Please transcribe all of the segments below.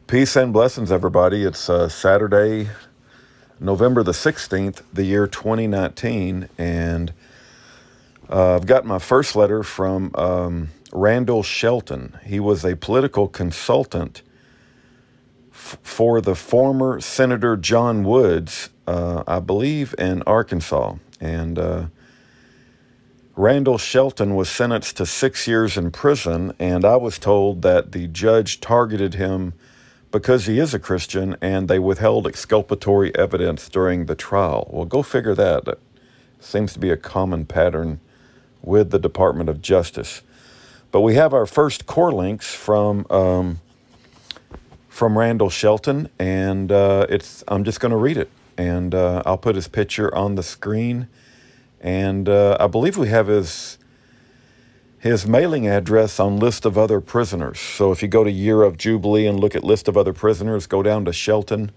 Peace and blessings, everybody. It's Saturday, November the 16th, the year 2019, and I've got my first letter from Randell Shelton. He was a political consultant for the former Senator John Woods, I believe, in Arkansas. And Randell Shelton was sentenced to 6 years in prison, and I was told that the judge targeted him because he is a Christian, and they withheld exculpatory evidence during the trial. Well, go figure that. That seems to be a common pattern with the Department of Justice. But we have our first core links from Randell Shelton, and I'm just going to read it, and I'll put his picture on the screen, and I believe we have his mailing address on list of other prisoners. So if you go to Year of Jubilee and look at list of other prisoners, go down to Shelton,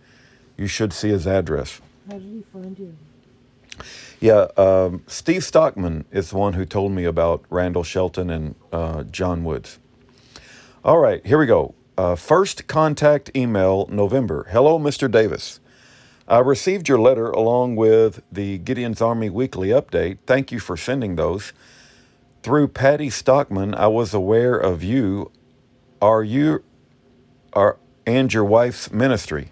you should see his address. How did he find you? Yeah, Steve Stockman is the one who told me about Randell Shelton and John Woods. All right, here we go. First contact email, November. Hello, Mr. Davis. I received your letter along with the Gideon's Army Weekly Update. Thank you for sending those. Through Patty Stockman, I was aware of you and your wife's ministry.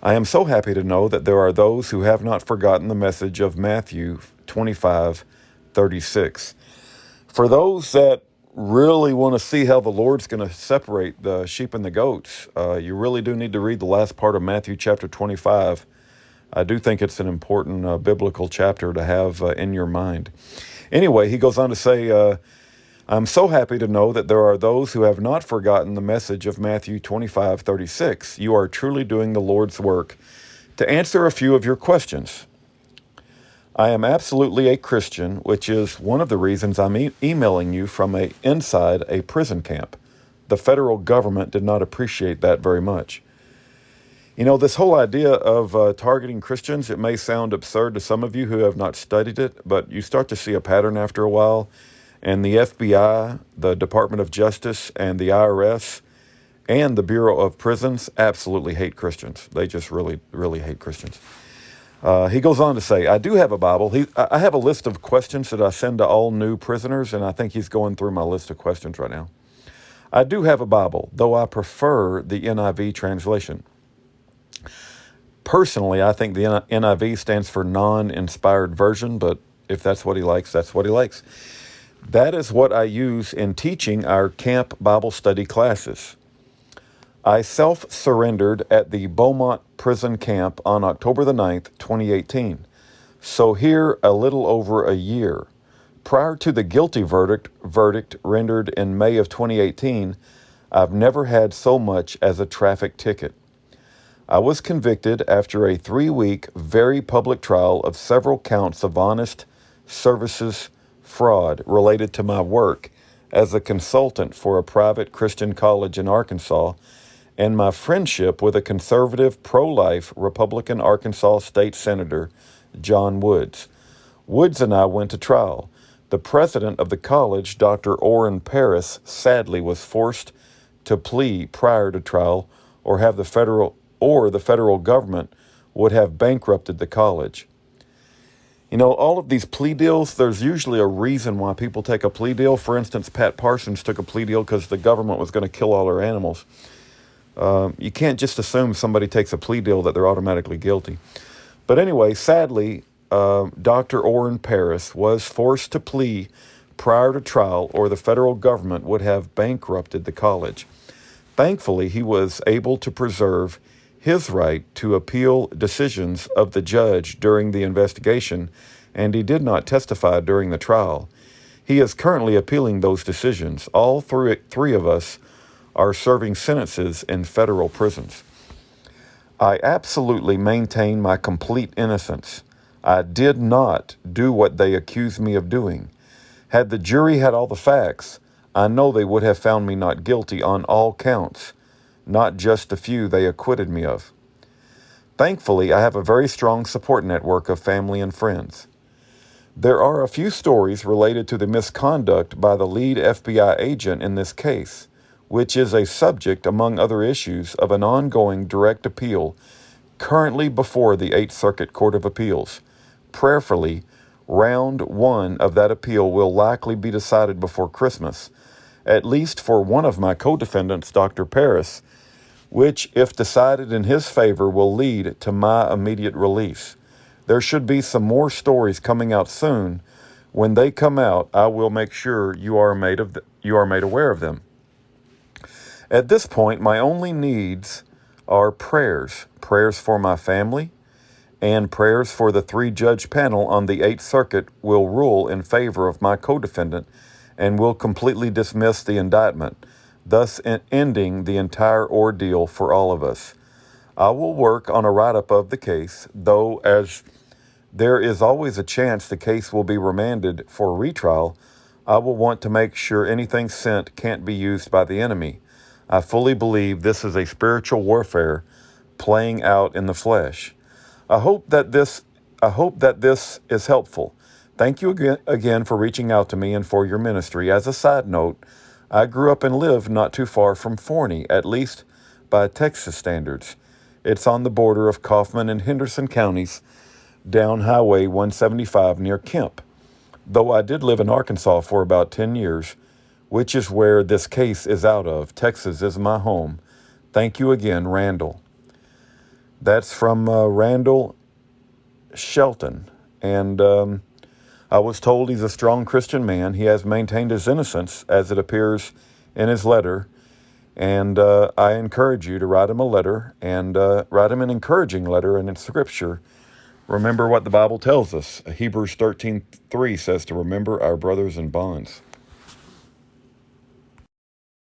I am so happy to know that there are those who have not forgotten the message of Matthew 25:36. For those that really want to see how the Lord's going to separate the sheep and the goats, you really do need to read the last part of Matthew chapter 25. I do think it's an important biblical chapter to have in your mind. Anyway, he goes on to say, I'm so happy to know that there are those who have not forgotten the message of Matthew 25:36. You are truly doing the Lord's work. To answer a few of your questions, I am absolutely a Christian, which is one of the reasons I'm emailing you from inside a prison camp. The federal government did not appreciate that very much. You know, this whole idea of targeting Christians, it may sound absurd to some of you who have not studied it, but you start to see a pattern after a while. And the FBI, the Department of Justice, and the IRS, and the Bureau of Prisons absolutely hate Christians. They just really, really hate Christians. He goes on to say, I do have a Bible. I have a list of questions that I send to all new prisoners, and I think he's going through my list of questions right now. I do have a Bible, though I prefer the NIV translation. Personally, I think the NIV stands for non-inspired version, but if that's what he likes, that's what he likes. That is what I use in teaching our camp Bible study classes. I self-surrendered at the Beaumont prison camp on October the 9th, 2018. So here a little over a year. Prior to the guilty verdict rendered in May of 2018, I've never had so much as a traffic ticket. I was convicted after a 3-week, very public trial of several counts of honest services fraud related to my work as a consultant for a private Christian college in Arkansas and my friendship with a conservative, pro-life Republican Arkansas State Senator, John Woods. Woods and I went to trial. The president of the college, Dr. Orrin Paris, sadly was forced to plea prior to trial, or the federal government would have bankrupted the college. You know, all of these plea deals, there's usually a reason why people take a plea deal. For instance, Pat Parsons took a plea deal because the government was going to kill all our animals. You can't just assume somebody takes a plea deal that they're automatically guilty. But anyway, sadly, Dr. Orrin Paris was forced to plea prior to trial, or the federal government would have bankrupted the college. Thankfully, he was able to preserve his right to appeal decisions of the judge during the investigation, and he did not testify during the trial. He is currently appealing those decisions. All three of us are serving sentences in federal prisons. I absolutely maintain my complete innocence. I did not do what they accused me of doing. Had the jury had all the facts, I know they would have found me not guilty on all counts, not just the few they acquitted me of. Thankfully, I have a very strong support network of family and friends. There are a few stories related to the misconduct by the lead FBI agent in this case. which is a subject, among other issues, of an ongoing direct appeal currently before the Eighth Circuit Court of Appeals. Prayerfully, round one of that appeal will likely be decided before Christmas, at least for one of my co-defendants, Dr. Paris, which, if decided in his favor, will lead to my immediate release. There should be some more stories coming out soon. When they come out, I will make sure you are made aware of them. At this point, my only needs are prayers for my family, and prayers for the three-judge panel on the Eighth Circuit will rule in favor of my co-defendant and will completely dismiss the indictment, thus ending the entire ordeal for all of us. I will work on a write-up of the case, though as there is always a chance the case will be remanded for retrial, I will want to make sure anything sent can't be used by the enemy. I fully believe this is a spiritual warfare playing out in the flesh. I hope that this is helpful. Thank you again for reaching out to me and for your ministry. As a side note, I grew up and lived not too far from Forney, at least by Texas standards. It's on the border of Kaufman and Henderson counties, down Highway 175 near Kemp. Though I did live in Arkansas for about 10 years, which is where this case is out of. Texas is my home. Thank you again, Randell. That's from Randell Shelton. And I was told he's a strong Christian man. He has maintained his innocence, as it appears in his letter. And I encourage you to write him a letter and write him an encouraging letter. And in Scripture, remember what the Bible tells us. Hebrews 13:3 says to remember our brothers in bonds.